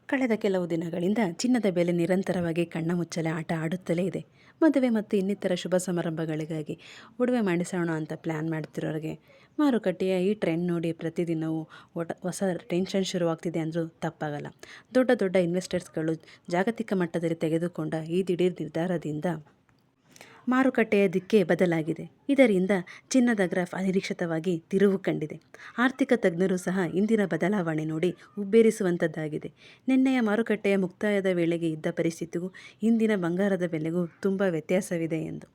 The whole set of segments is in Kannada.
ಕಳೆದ ಕೆಲವು ದಿನಗಳಿಂದ ಚಿನ್ನದ ಬೆಲೆ ನಿರಂತರವಾಗಿ ಕಣ್ಣಮುಚ್ಚಲೆ ಆಟ ಆಡುತ್ತಲೇ ಇದೆ. ಮದುವೆ ಮತ್ತು ಇನ್ನಿತರ ಶುಭ ಸಮಾರಂಭಗಳಿಗಾಗಿ ಒಡವೆ ಮಾಡಿಸೋಣ ಅಂತ ಪ್ಲ್ಯಾನ್ ಮಾಡ್ತಿರೋರಿಗೆ ಮಾರುಕಟ್ಟೆಯ ಈ ಟ್ರೆಂಡ್ ನೋಡಿ ಪ್ರತಿದಿನವೂ ಹೊಸ ಟೆನ್ಷನ್ ಶುರುವಾಗ್ತಿದೆ ಅಂದರೂ ತಪ್ಪಾಗಲ್ಲ. ದೊಡ್ಡ ದೊಡ್ಡ ಇನ್ವೆಸ್ಟರ್ಸ್ಗಳು ಜಾಗತಿಕ ಮಟ್ಟದಲ್ಲಿ ತೆಗೆದುಕೊಂಡ ಈ ದಿಢೀರ್ ನಿರ್ಧಾರದಿಂದ ಮಾರುಕಟ್ಟೆಯ ದಿಕ್ಕೇ ಬದಲಾಗಿದೆ. ಇದರಿಂದ ಚಿನ್ನದ ಗ್ರಾಫ್ ಅನಿರೀಕ್ಷಿತವಾಗಿ ತಿರುವು ಕಂಡಿದೆ. ಆರ್ಥಿಕ ತಜ್ಞರು ಸಹ ಇಂದಿನ ಬದಲಾವಣೆ ನೋಡಿ ಹುಬ್ಬೇರಿಸುವಂಥದ್ದಾಗಿದೆ. ನಿನ್ನೆಯ ಮಾರುಕಟ್ಟೆಯ ಮುಕ್ತಾಯದ ವೇಳೆಗೆ ಇದ್ದ ಪರಿಸ್ಥಿತಿಗೂ ಇಂದಿನ ಬಂಗಾರದ ಬೆಲೆಗೂ ತುಂಬ ವ್ಯತ್ಯಾಸವಿದೆ ಎಂದು.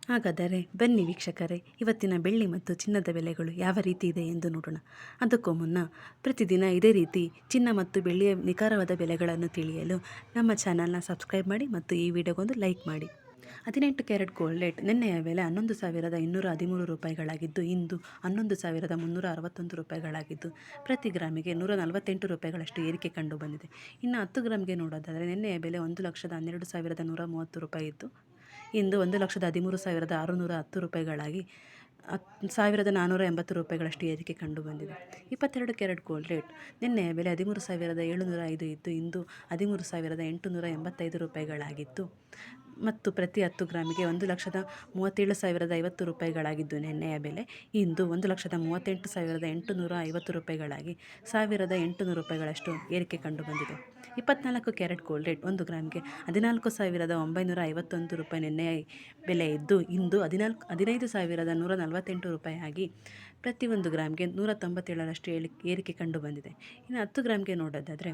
ಹಾಗಾದರೆ ಬನ್ನಿ ವೀಕ್ಷಕರೇ, ಇವತ್ತಿನ ಬೆಳ್ಳಿ ಮತ್ತು ಚಿನ್ನದ ಬೆಲೆಗಳು ಯಾವ ರೀತಿ ಇದೆ ಎಂದು ನೋಡೋಣ. ಅದಕ್ಕೂ ಮುನ್ನ ಪ್ರತಿದಿನ ಇದೇ ರೀತಿ ಚಿನ್ನ ಮತ್ತು ಬೆಳ್ಳಿಯ ನಿಖರವಾದ ಬೆಲೆಗಳನ್ನು ತಿಳಿಯಲು ನಮ್ಮ ಚಾನಲ್ನ ಸಬ್ಸ್ಕ್ರೈಬ್ ಮಾಡಿ ಮತ್ತು ಈ ವಿಡಿಯೋಗೊಂದು ಲೈಕ್ ಮಾಡಿ. 18 ಕ್ಯಾರೆಟ್ ಗೋಲ್ಡ್ ರೇಟ್ ನಿನ್ನೆಯ ಬೆಲೆ 11,213 ರೂಪಾಯಿಗಳಾಗಿದ್ದು ಇಂದು 11,361 ರೂಪಾಯಿಗಳಾಗಿದ್ದು ಪ್ರತಿ ಗ್ರಾಮಿಗೆ 148 ರೂಪಾಯಿಗಳಷ್ಟು ಏರಿಕೆ ಕಂಡು ಬಂದಿದೆ. ಇನ್ನು 10 ಗ್ರಾಮ್ಗೆ ನೋಡೋದಾದರೆ ನಿನ್ನೆಯ ಬೆಲೆ 1,12,130 ರೂಪಾಯಿ ಇದ್ದು ಇಂದು 1,13,610 ರೂಪಾಯಿಗಳಾಗಿ 1,480 ರೂಪಾಯಿಗಳಷ್ಟು ಏರಿಕೆ ಕಂಡು ಬಂದಿದೆ. 22 ಕ್ಯಾರೆಟ್ ಗೋಲ್ಡ್ ರೇಟ್ ನಿನ್ನೆಯ ಬೆಲೆ 13,705 ಇದ್ದು ಇಂದು 13,885 ರೂಪಾಯಿಗಳಾಗಿತ್ತು ಮತ್ತು ಪ್ರತಿ 10 ಗ್ರಾಮಿಗೆ 1,37,050 ರೂಪಾಯಿಗಳಾಗಿದ್ದು ನಿನ್ನೆಯ ಬೆಲೆ ಇಂದು 1,38,850 ರೂಪಾಯಿಗಳಾಗಿ 1,800 ರೂಪಾಯಿಗಳಷ್ಟು ಏರಿಕೆ ಕಂಡು ಬಂದಿದೆ. 24 ಕ್ಯಾರೆಟ್ ಗೋಲ್ಡ್ ರೇಟ್ 1 ಗ್ರಾಮಿಗೆ 14,951 ರೂಪಾಯಿ ನಿನ್ನೆಯ ಬೆಲೆ ಇದ್ದು ಇಂದು 15,148 ರೂಪಾಯಿ ಆಗಿ ಪ್ರತಿ 1 ಗ್ರಾಮ್ಗೆ 197ರಷ್ಟು ಏರಿಕೆ ಕಂಡು ಬಂದಿದೆ. ಇನ್ನು 10 ಗ್ರಾಮ್ಗೆ ನೋಡೋದಾದರೆ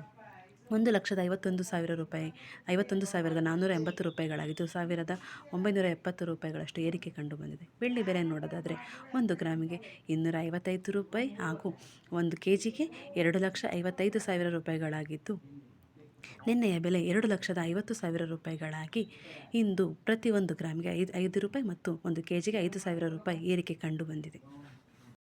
1,51,000 ರೂಪಾಯಿ 51,480 ರೂಪಾಯಿಗಳಾಗಿದ್ದು 1,970 ರೂಪಾಯಿಗಳಷ್ಟು ಏರಿಕೆ ಕಂಡು ಬಂದಿದೆ. ಬೆಳ್ಳಿ ಬೆಲೆ ನೋಡೋದಾದರೆ 1 ಗ್ರಾಮಿಗೆ 255 ರೂಪಾಯಿ ಹಾಗೂ 1 ಕೆಜಿಗೆ 2,55,000 ರೂಪಾಯಿಗಳಾಗಿದ್ದು ನಿನ್ನೆಯ ಬೆಲೆ 2,50,000 ರೂಪಾಯಿಗಳಾಗಿ ಇಂದು ಪ್ರತಿ 1 ಗ್ರಾಮಿಗೆ 5 ರೂಪಾಯಿ ಮತ್ತು 1 ಕೆಜಿಗೆ 5,000 ರೂಪಾಯಿ ಏರಿಕೆ ಕಂಡು ಬಂದಿದೆ.